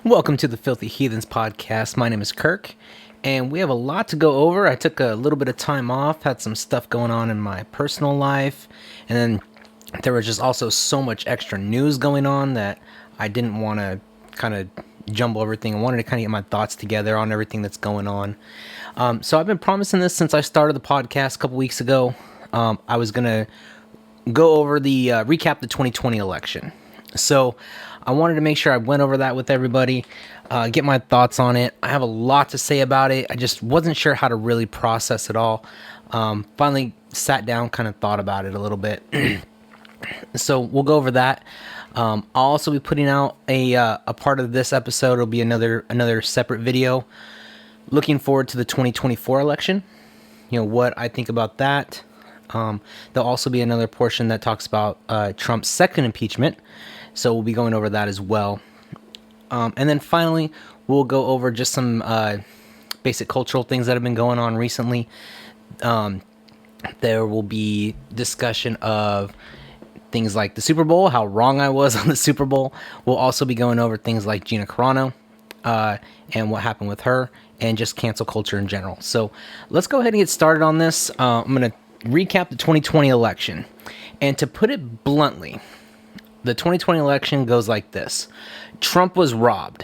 Welcome to the Filthy Heathens podcast. My name is Kirk, and we have a lot to go over. I took a little bit of time off, had some stuff going on in my personal life, and then there was just also so much extra news going on that I didn't want to kind of jumble everything. I wanted to kind of get my thoughts together on everything that's going on. So I've been promising this since I started the podcast a couple weeks ago. I was going to go over the recap the 2020 election. So I wanted to make sure I went over that with everybody, get my thoughts on it. I have a lot to say about it. I just wasn't sure how to really process it all. Finally sat down, kind of thought about it a little bit. So we'll go over that. I'll also be putting out a part of this episode. It'll be another separate video. Looking forward to the 2024 election. You know, what I think about that. There'll also be another portion that talks about Trump's second impeachment. So we'll be going over that as well. And then finally, we'll go over just some basic cultural things that have been going on recently. There will be discussion of things like the Super Bowl, how wrong I was on the Super Bowl. We'll also be going over things like Gina Carano and what happened with her, and just cancel culture in general. So let's go ahead and get started on this. I'm going to recap the 2020 election. And to put it bluntly, the 2020 election goes like this. Trump was robbed.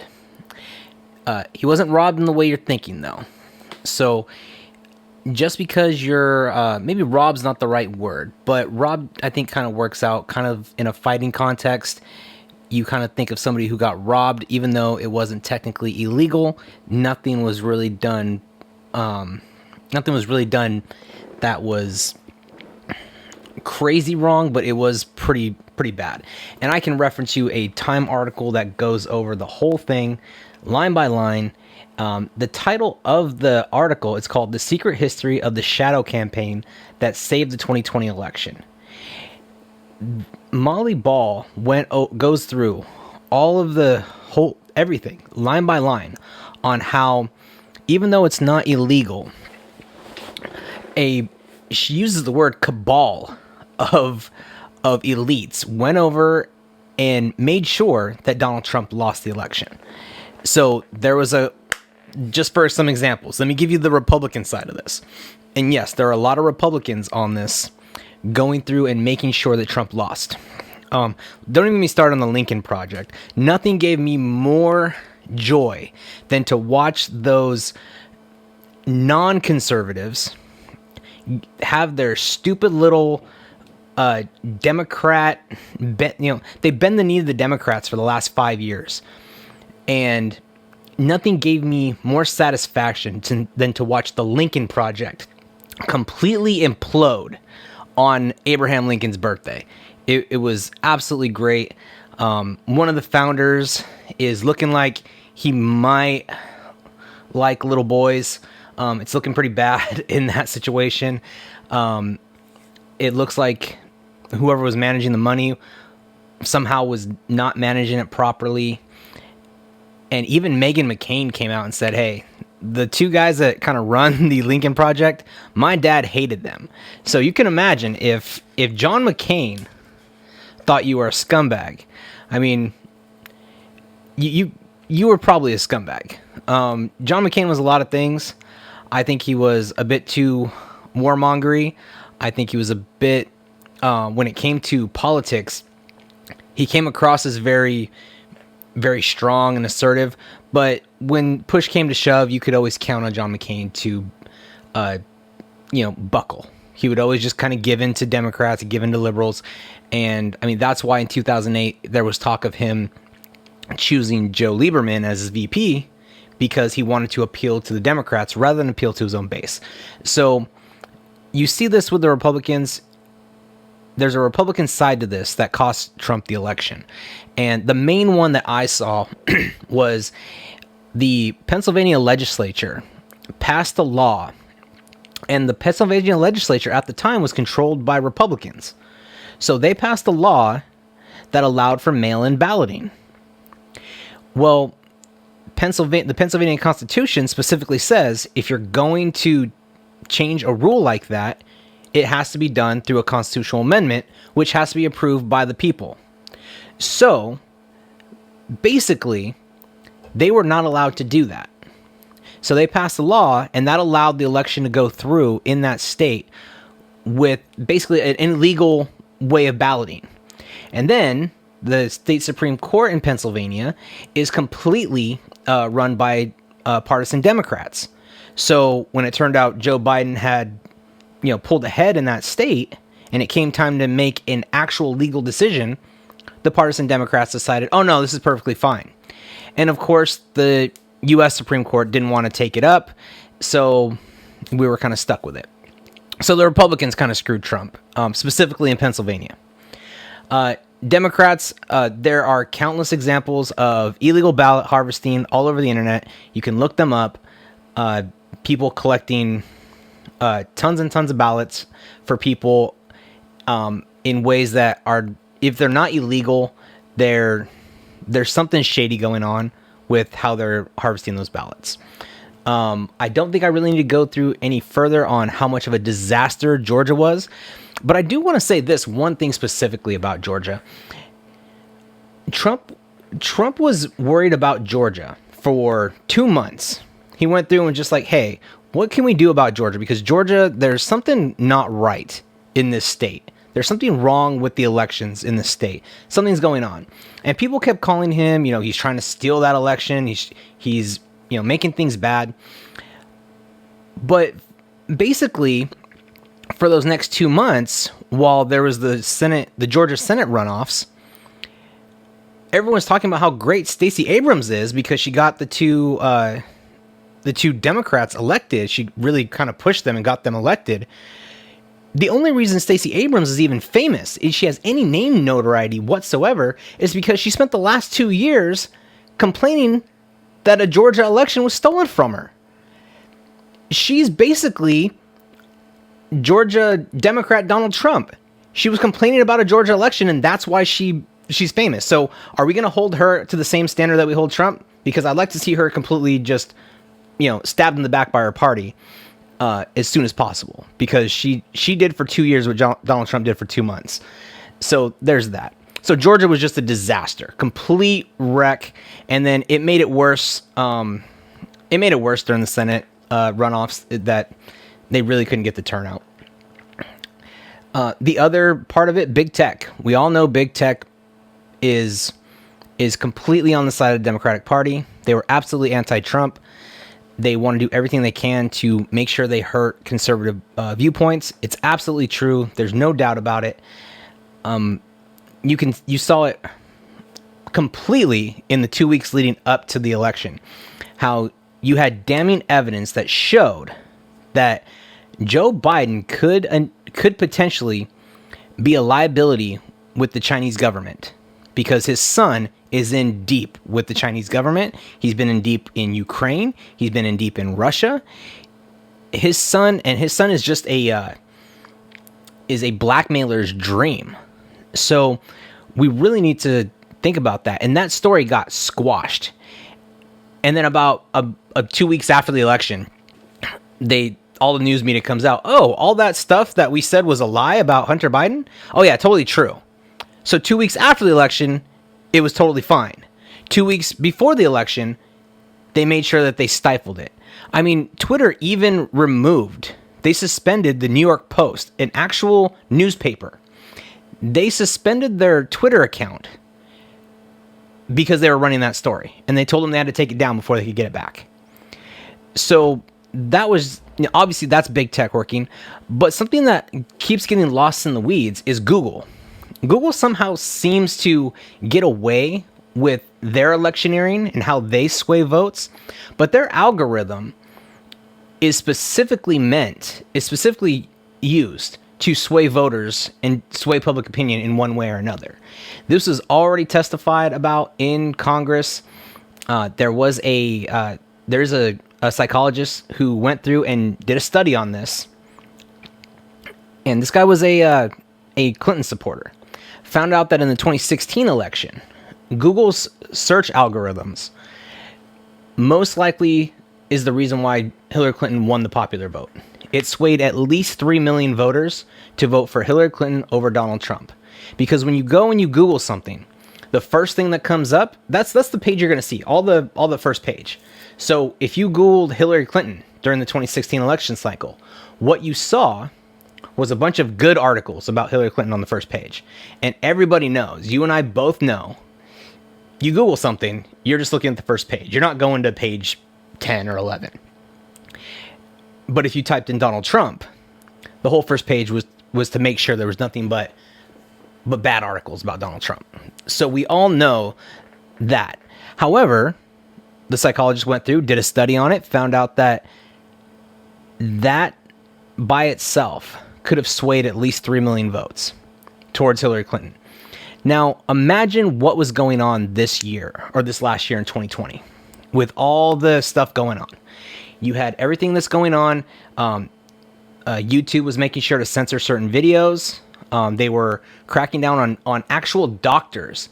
He wasn't robbed in the way you're thinking, though. So just because you're, maybe robbed's not the right word, but robbed, I think, kind of works out kind of in a fighting context. You kind of think of somebody who got robbed, even though it wasn't technically illegal. Nothing was really done that was crazy wrong, but it was pretty bad. And I can reference you a Time article that goes over the whole thing line by line. The title of the article is called "The Secret History of the Shadow Campaign That Saved the 2020 Election." Molly Ball goes through all of everything line by line on how, even though it's not illegal, she uses the word cabal of elites went over and made sure that Donald Trump lost the election. So there was just for some examples, let me give you the Republican side of this. And yes, there are a lot of Republicans on this going through and making sure that Trump lost. Don't even get me started on the Lincoln Project. Nothing gave me more joy than to watch those non-conservatives have their stupid little Democrat, they bend the knee to the Democrats for the last 5 years. And nothing gave me more satisfaction than to watch the Lincoln Project completely implode on Abraham Lincoln's birthday. It was absolutely great. One of the founders is looking like he might like little boys. It's looking pretty bad in that situation. It looks like whoever was managing the money somehow was not managing it properly. And even Meghan McCain came out and said, hey, the two guys that kind of run the Lincoln Project, my dad hated them. So you can imagine if John McCain thought you were a scumbag, I mean, you were probably a scumbag. John McCain was a lot of things. I think he was a bit too warmongery. I think he was a bit, when it came to politics, he came across as very, very strong and assertive. But when push came to shove, you could always count on John McCain to, buckle. He would always just kind of give in to Democrats, give in to liberals. And, I mean, that's why in 2008, there was talk of him choosing Joe Lieberman as his VP, because he wanted to appeal to the Democrats rather than appeal to his own base. So you see this with the Republicans. There's a Republican side to this that cost Trump the election. And the main one that I saw was the Pennsylvania legislature passed a law. And the Pennsylvania legislature at the time was controlled by Republicans. So they passed a law that allowed for mail-in balloting. Well, the Pennsylvania Constitution specifically says if you're going to change a rule like that, it has to be done through a constitutional amendment, which has to be approved by the people. So, basically, They were not allowed to do that. So they passed a law, and that allowed the election to go through in that state with basically an illegal way of balloting. And then the state Supreme Court in Pennsylvania is completely run by partisan Democrats. So when it turned out Joe Biden had, pulled ahead in that state, and it came time to make an actual legal decision, the partisan Democrats decided, oh no, this is perfectly fine. And of course, the U.S. Supreme Court didn't want to take it up, so we were kind of stuck with it. So the Republicans kind of screwed Trump, specifically in Pennsylvania. Democrats, there are countless examples of illegal ballot harvesting all over the internet. You can look them up. People collecting tons and tons of ballots for people in ways that are, if they're not illegal, there's something shady going on with how they're harvesting those ballots. I don't think I really need to go through any further on how much of a disaster Georgia was, but I do want to say this one thing specifically about Georgia. Trump was worried about Georgia for 2 months. He went through and just like, hey, what can we do about Georgia? Because Georgia, there's something not right in this state. There's something wrong with the elections in the state. Something's going on. And people kept calling him, he's trying to steal that election. He's making things bad. But basically, for those next 2 months, while there was the Georgia Senate runoffs, everyone's talking about how great Stacey Abrams is because she got the two Democrats elected. She really kind of pushed them and got them elected. The only reason Stacey Abrams is even famous, is she has any name notoriety whatsoever, is because she spent the last 2 years complaining that a Georgia election was stolen from her. She's basically Georgia Democrat Donald Trump. She was complaining about a Georgia election, and that's why she's famous. So are we going to hold her to the same standard that we hold Trump? Because I'd like to see her completely just, stabbed in the back by her party. As soon as possible, because she did for 2 years what Donald Trump did for 2 months. So there's that. So Georgia was just a disaster, complete wreck, and then it made it worse. It made it worse during the Senate runoffs that they really couldn't get the turnout. The other part of it, big tech. We all know big tech is completely on the side of the Democratic Party. They were absolutely anti-Trump. They want to do everything they can to make sure they hurt conservative viewpoints. It's absolutely true. There's no doubt about it. You saw it completely in the 2 weeks leading up to the election. How you had damning evidence that showed that Joe Biden could potentially be a liability with the Chinese government because his son is in deep with the Chinese government. He's been in deep in Ukraine. He's been in deep in Russia. His son is just a blackmailer's dream. So we really need to think about that. And that story got squashed. And then about 2 weeks after the election, all the news media comes out. Oh, all that stuff that we said was a lie about Hunter Biden? Oh yeah, totally true. So 2 weeks after the election, it was totally fine. 2 weeks before the election, they made sure that they stifled it. I mean, Twitter even they suspended the New York Post, an actual newspaper. They suspended their Twitter account because they were running that story. And they told them they had to take it down before they could get it back. So that was, obviously that's big tech working. But something that keeps getting lost in the weeds is Google. Google somehow seems to get away with their electioneering and how they sway votes, but their algorithm is specifically used to sway voters and sway public opinion in one way or another. This was already testified about in Congress. There's a psychologist who went through and did a study on this, and this guy was a Clinton supporter. Found out that in the 2016 election, Google's search algorithms most likely is the reason why Hillary Clinton won the popular vote. It swayed at least 3 million voters to vote for Hillary Clinton over Donald Trump. Because when you go and you Google something, the first thing that comes up, that's the page you're going to see, all the first page. So if you Googled Hillary Clinton during the 2016 election cycle, what you saw was a bunch of good articles about Hillary Clinton on the first page. And everybody knows, you and I both know, you Google something, you're just looking at the first page. You're not going to page 10 or 11. But if you typed in Donald Trump, the whole first page was to make sure there was nothing but bad articles about Donald Trump. So we all know that. However, the psychologist went through, did a study on it, found out that by itself could have swayed at least 3 million votes towards Hillary Clinton. Now, imagine what was going on this year, or this last year in 2020, with all the stuff going on. You had everything that's going on. YouTube was making sure to censor certain videos. They were cracking down on actual doctors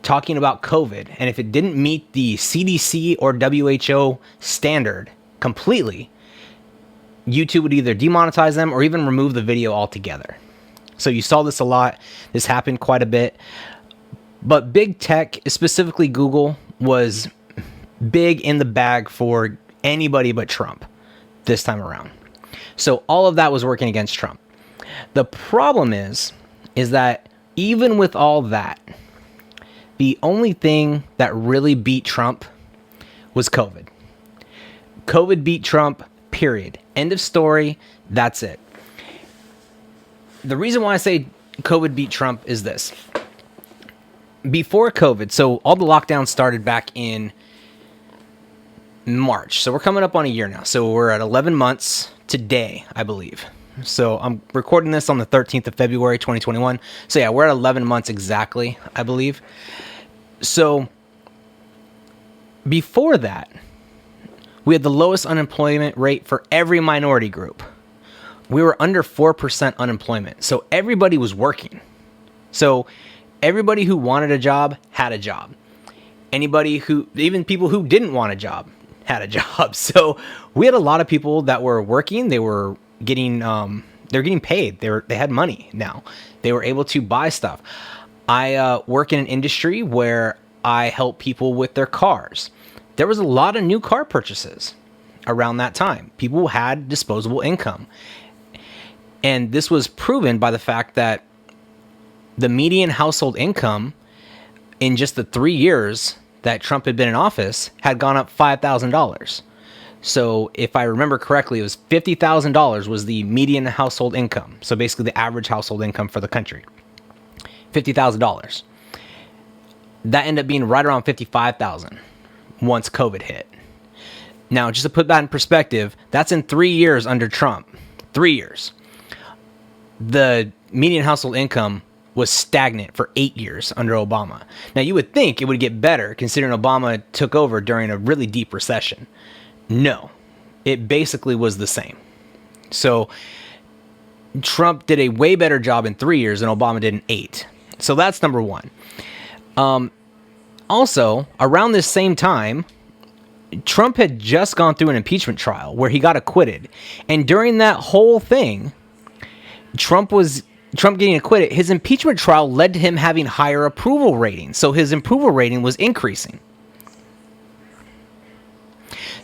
talking about COVID. And if it didn't meet the CDC or WHO standard completely, YouTube would either demonetize them or even remove the video altogether. So you saw this a lot. This happened quite a bit. But big tech, specifically Google, was big in the bag for anybody but Trump this time around. So all of that was working against Trump. The problem is that even with all that, the only thing that really beat Trump was COVID. COVID beat Trump, period. End of story. That's it. The reason why I say COVID beat Trump is this. Before COVID, so all the lockdowns started back in March. So we're coming up on a year now. So we're at 11 months today, I believe. So I'm recording this on the 13th of February, 2021. So yeah, we're at 11 months exactly, I believe. So before that, we had the lowest unemployment rate for every minority group. We were under 4% unemployment. So everybody was working. So everybody who wanted a job had a job. Even people who didn't want a job had a job. So we had a lot of people that were working. They were getting paid. They had money now. They were able to buy stuff. I work in an industry where I help people with their cars. There was a lot of new car purchases around that time. People had disposable income. And this was proven by the fact that the median household income in just the 3 years that Trump had been in office had gone up $5,000. So if I remember correctly, it was $50,000 was the median household income. So basically the average household income for the country. $50,000. That ended up being right around $55,000 once COVID hit. Now, just to put that in perspective, that's in 3 years under Trump. 3 years. The median household income was stagnant for 8 years under Obama. Now, you would think it would get better considering Obama took over during a really deep recession. No, it basically was the same. So Trump did a way better job in 3 years than Obama did in 8. So that's number one. Also, around this same time, Trump had just gone through an impeachment trial where he got acquitted. And during that whole thing, Trump getting acquitted, his impeachment trial led to him having higher approval ratings. So his approval rating was increasing.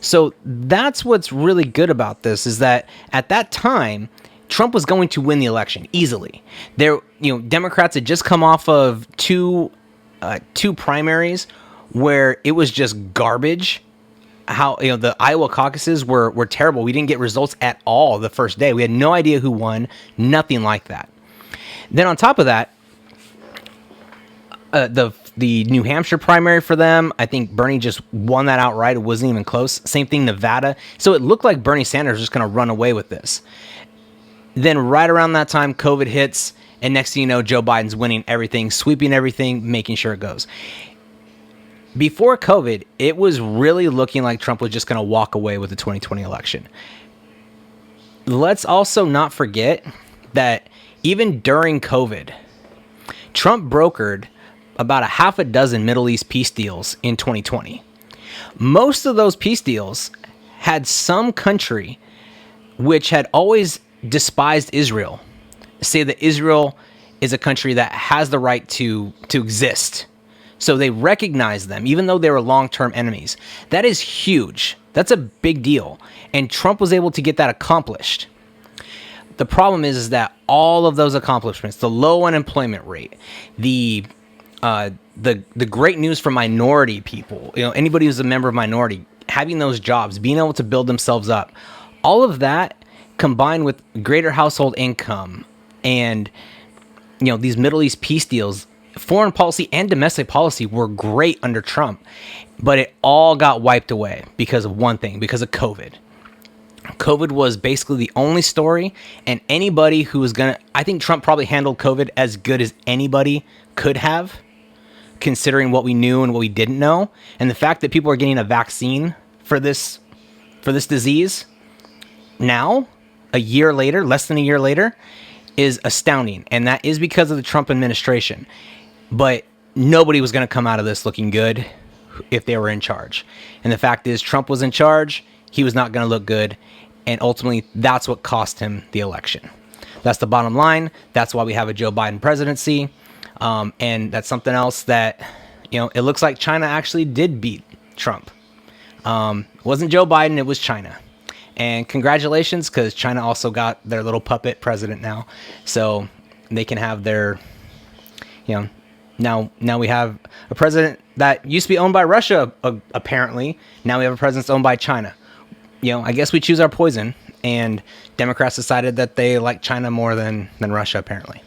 So that's what's really good about this, is that at that time, Trump was going to win the election easily. Democrats had just come off of two primaries where it was just garbage. The Iowa caucuses were terrible. We didn't get results at all the first day. We had no idea who won, nothing like that. Then on top of that, the New Hampshire primary for them, I think Bernie just won that outright. It wasn't even close. Same thing, Nevada. So it looked like Bernie Sanders was just going to run away with this. Then right around that time, COVID hits, and next thing you know, Joe Biden's winning everything, sweeping everything, making sure it goes. Before COVID, it was really looking like Trump was just going to walk away with the 2020 election. Let's also not forget that even during COVID, Trump brokered about a half a dozen Middle East peace deals in 2020. Most of those peace deals had some country which had always despised Israel say that Israel is a country that has the right to exist. So they recognize them, even though they were long-term enemies. That is huge. That's a big deal. And Trump was able to get that accomplished. The problem is that all of those accomplishments, the low unemployment rate, the great news for minority people, anybody who's a member of minority, having those jobs, being able to build themselves up, all of that combined with greater household income and, these Middle East peace deals, foreign policy and domestic policy were great under Trump, but it all got wiped away because of one thing, because of COVID. COVID was basically the only story, and anybody who was I think Trump probably handled COVID as good as anybody could have, considering what we knew and what we didn't know. And the fact that people are getting a vaccine for this disease now, a year later, less than a year later, is astounding. And that is because of the Trump administration. But nobody was going to come out of this looking good if they were in charge. And the fact is, Trump was in charge. He was not going to look good. And ultimately, that's what cost him the election. That's the bottom line. That's why we have a Joe Biden presidency. And that's something else that, it looks like China actually did beat Trump. It wasn't Joe Biden, it was China. And congratulations, because China also got their little puppet president now. So they can have their, now we have a president that used to be owned by Russia, apparently. Now we have a president owned by China. I guess we choose our poison, and Democrats decided that they like China more than Russia, apparently.